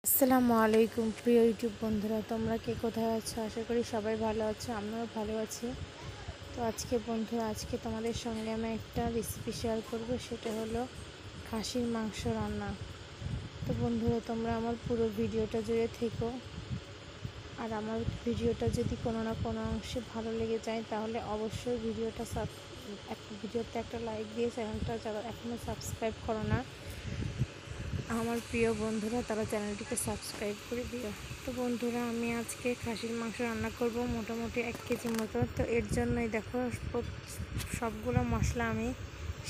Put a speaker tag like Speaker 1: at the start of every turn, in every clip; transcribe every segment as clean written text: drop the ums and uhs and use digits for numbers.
Speaker 1: আসসালামু আলাইকুম প্রিয় ইউটিউব বন্ধুরা, তোমরা কে কোথায় আছো? আশা করি সবাই ভালো আছো, আমিও ভালো আছি। তো আজকে বন্ধুরা, তোমাদের সঙ্গে আমি একটা রেসিপি শেয়ার করব, সেটা হলো খাসির মাংস রান্না। তো বন্ধুরা, তোমরা আমার পুরো ভিডিওটা জুড়ে থেকো। আর আমার ভিডিওটা যদি কোনো না কোনো অংশে ভালো লেগে যায় তাহলে অবশ্যই ভিডিওতে একটা লাইক দিয়ে চ্যানেলটা যারা এখনও সাবস্ক্রাইব করো না আমার প্রিয় বন্ধুরা, তারা চ্যানেলটিকে সাবস্ক্রাইব করে দিও। তো বন্ধুরা, আমি আজকে খাসির মাংস রান্না করব মোটামুটি 1 কেজি মতো। তো এর জন্যই দেখো সবগুলো মশলা আমি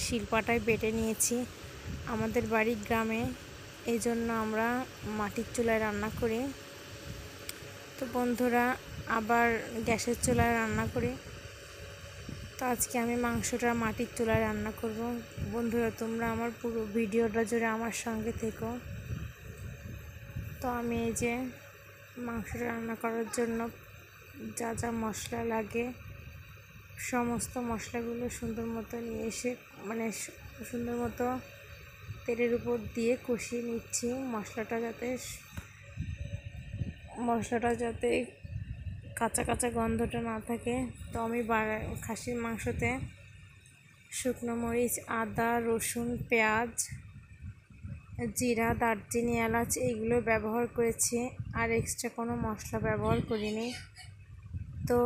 Speaker 1: শিলপাটায় বেটে নিয়েছি। আমাদের বাড়ি গ্রামে, এই জন্য আমরা মাটির চুলায় রান্না করি। তো বন্ধুরা, আবার গ্যাসের চুলায় রান্না করি। তো আজকে আমি মাংসটা মাটির চুলায় রান্না করব। বন্ধুরা, তোমরা আমার পুরো ভিডিওটা জুড়ে আমার সঙ্গে থেকো। তো আমি এই যে মাংসটা রান্না করার জন্য যা যা মশলা লাগে সমস্ত মশলাগুলো সুন্দর মতো নিয়ে এসে সুন্দর মতো তেলের উপর দিয়ে কষিয়ে নিচ্ছি। মশলাটা যাতে কাঁচা কাঁচা গন্ধটা না থাকে। তো আমি খাসির মাংসতে শুকনো মরিচ, আদা, রসুন, পেঁয়াজ, জিরা, দারচিনি, এলাচ এইগুলো ব্যবহার করেছি, আর এক্সট্রা কোনো মশলা ব্যবহার করিনি। তো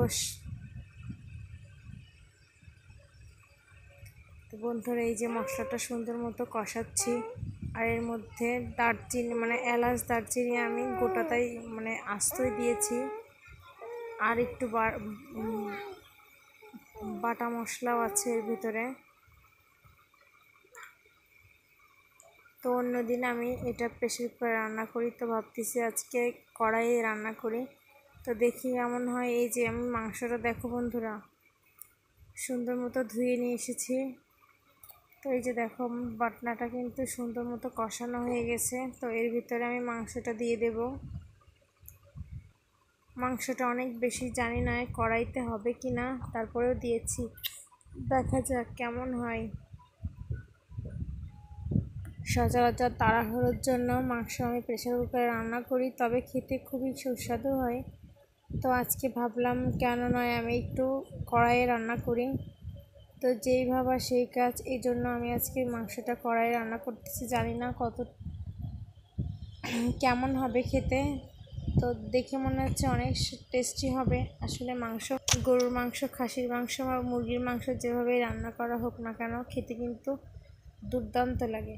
Speaker 1: বন্ধুরা, এই যে মশলাটা সুন্দর মতো কষাচ্ছি, আর এর মধ্যে দারচিনি এলাচ দারচিনি আমি গোটাটাই আস্তই দিয়েছি, আর একটু বাটা মশলাও আছে এর ভিতরে। তো অন্যদিন আমি এটা প্রেসার কুকারে রান্না করি, তো ভাবতেছি আজকে কড়াইয়ে রান্না করি। তো দেখি এমন হয়। এই যে আমি মাংসটা দেখো বন্ধুরা, সুন্দর মতো ধুয়ে নিয়ে এসেছি। তো এই যে দেখো, বাটনাটা কিন্তু সুন্দর মতো কষানো হয়ে গেছে। তো এর ভিতরে আমি মাংসটা দিয়ে দেব। মাংসটা অনেক বেশি জানি না কড়াইতে হবে কি না, তারপরেও দিয়েছি, দেখা যাক কেমন হয়। সচরাচর তাড়াহুড়োর জন্য মাংস আমি প্রেসার কুকারে রান্না করি, তবে খেতে খুবই সুস্বাদু হয়। তো আজকে ভাবলাম কেন নয়, আমি একটু কড়াইয়ে রান্না করি। তো যেই ভাবা সেই কাজ, এই জন্য আমি আজকে মাংসটা কড়াইয়ে রান্না করতেছি। জানি না কেমন হবে খেতে। তো দেখে মনে হচ্ছে অনেক টেস্টি হবে। আসলে গরুর মাংস, খাসির মাংস বা মুরগির মাংস যেভাবেই রান্না করা হোক না কেন, খেতে কিন্তু দুর্দান্ত লাগে।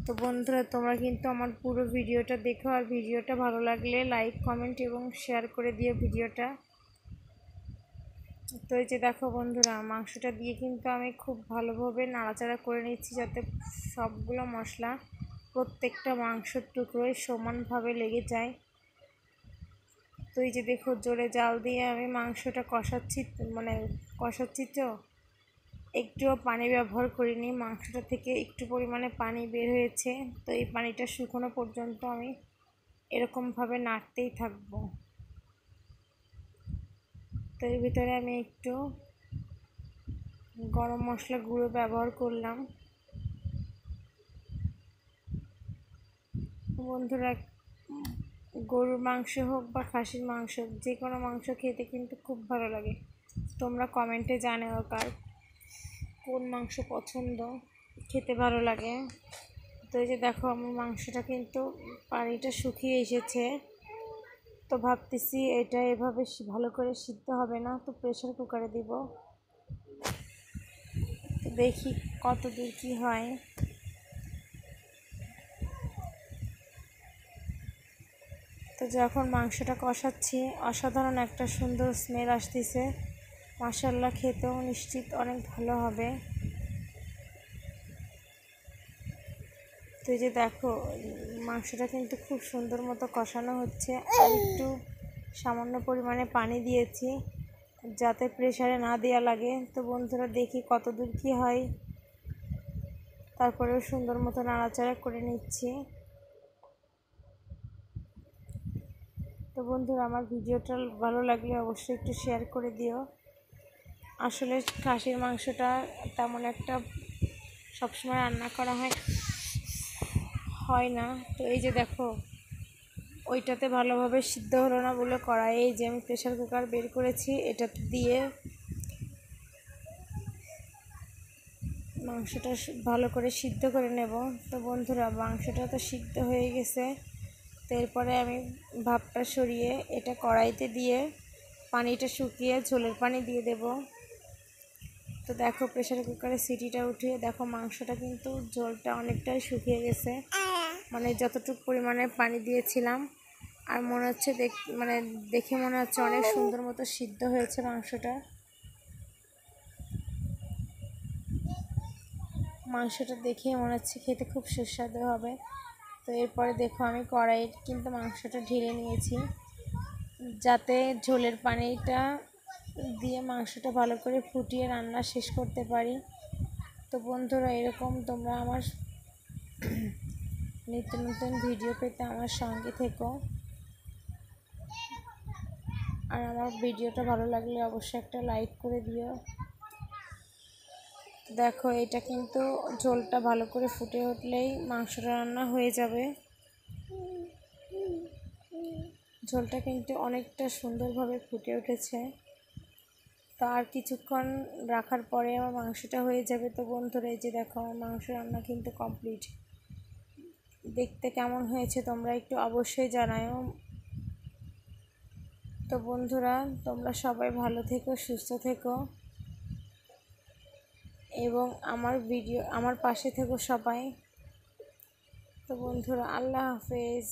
Speaker 1: তো বন্ধুরা, তোমরা কিন্তু আমার পুরো ভিডিওটা দেখো, আর ভিডিওটা ভালো লাগলে লাইক, কমেন্ট এবং শেয়ার করে দিও ভিডিওটা। তো এই যে দেখো বন্ধুরা, মাংসটা দিয়ে কিন্তু আমি খুব ভালোভাবে নাড়াচাড়া করে নিচ্ছি, যাতে সবগুলো মশলা প্রত্যেকটা মাংসের টুকরোয় সমানভাবে লেগে যায়। তো এই যে দেখো, জোরে জাল দিয়ে আমি মাংসটা কষাচ্ছি। তো একটুও পানি ব্যবহার করিনি, মাংসটা থেকে একটু পরিমাণে পানি বের হয়েছে। তো এই পানিটা শুকনো পর্যন্ত আমি এরকমভাবে নাড়তেই থাকবো। তো এর ভিতরে আমি একটু গরম মশলা গুঁড়ো ব্যবহার করলাম। বন্ধুরা, গরুর মাংস হোক বা খাসির মাংস, যে কোনো মাংস খেতে কিন্তু খুব ভালো লাগে। তোমরা কমেন্টে জানাও কার কোন মাংস পছন্দ, খেতে ভালো লাগে। তো এই যে দেখো, আমার মাংসটা কিন্তু পানিটা শুকিয়ে এসেছে। তো ভাবতেছি এটা এভাবে ভালো করে সিদ্ধ হবে না, তো প্রেসার কুকারে দিব। তো দেখি কত দূর কী হয়। তো যখন মাংসটা কষাচ্ছি, অসাধারণ একটা সুন্দর স্মেল আসতেছে। মাশাআল্লাহ, খেতেও নিশ্চিত অনেক ভালো হবে। তো এই যে দেখো, মাংসটা কিন্তু খুব সুন্দর মতো কষানো হচ্ছে, আর একটু সামান্য পরিমাণে পানি দিয়েছি যাতে প্রেসারে না দেওয়া লাগে। তো বন্ধুরা, দেখি কত দূর কী হয়, তারপরেও সুন্দর মতো নাড়াচাড়া করে নিচ্ছি। তো বন্ধুরা, আমার ভিডিওটা ভালো লাগলে অবশ্যই একটু শেয়ার করে দিও। আসলে খাসির মাংসটা তেমন একটা সবসময় রান্না করা হয় না। তো এই যে দেখো, ওইটাতে ভালোভাবে সিদ্ধ হলো না বলে কড়াইয়ে যে আমি প্রেশার কুকার বের করেছি এটাতে দিয়ে মাংসটা ভালো করে সিদ্ধ করে নেব। তো বন্ধুরা মাংসটা তো সিদ্ধ হয়ে গেছে, তো এরপরে আমি ভাপটা সরিয়ে এটা কড়াইতে দিয়ে পানিটা শুকিয়ে ঝোলের পানি দিয়ে দেব। তো দেখো প্রেশার কুকারে সিটিটা উঠিয়ে দেখো মাংসটা কিন্তু ঝোলটা অনেকটাই শুকিয়ে গেছে, মানে যতটুকু পরিমাণে পানি দিয়েছিলাম। আর মনে হচ্ছে দেখে মনে হচ্ছে অনেক সুন্দর মতো সিদ্ধ হয়েছে মাংসটা দেখে মনে হচ্ছে খেতে খুব সুস্বাদু হবে। তো এরপরে দেখো আমি কড়াইয়ে কিন্তু মাংসটা ঢেলে নিয়েছি যাতে ঝোলের পানিটা দিয়ে মাংসটা ভালো করে ফুটিয়ে রান্না শেষ করতে পারি। তো বন্ধুরা এরকম তোমরা আমার নিত্য নতুন ভিডিও পেতে আমার সঙ্গে থেকো, আর আমার ভিডিওটা ভালো লাগলে অবশ্যই একটা লাইক করে দিও। দেখো এটা কিন্তু ঝোলটা ভালো করে ফুটে উঠলেই মাংসটা রান্না হয়ে যাবে। ঝোলটা কিন্তু অনেকটা সুন্দরভাবে ফুটে উঠেছে। তো আর কিছুক্ষণ রাখার পরে আমার মাংসটা হয়ে যাবে। তো বন্ধুরা এই যে দেখো আমার মাংস রান্না কিন্তু কমপ্লিট। দেখতে কেমন হয়েছে তোমরা একটু অবশ্যই জানাও। তো বন্ধুরা তোমরা সবাই ভালো থেকো, সুস্থ থেকো এবং আমার পাশে থেকো সবাই। তো বন্ধুরা আল্লাহ হাফেজ।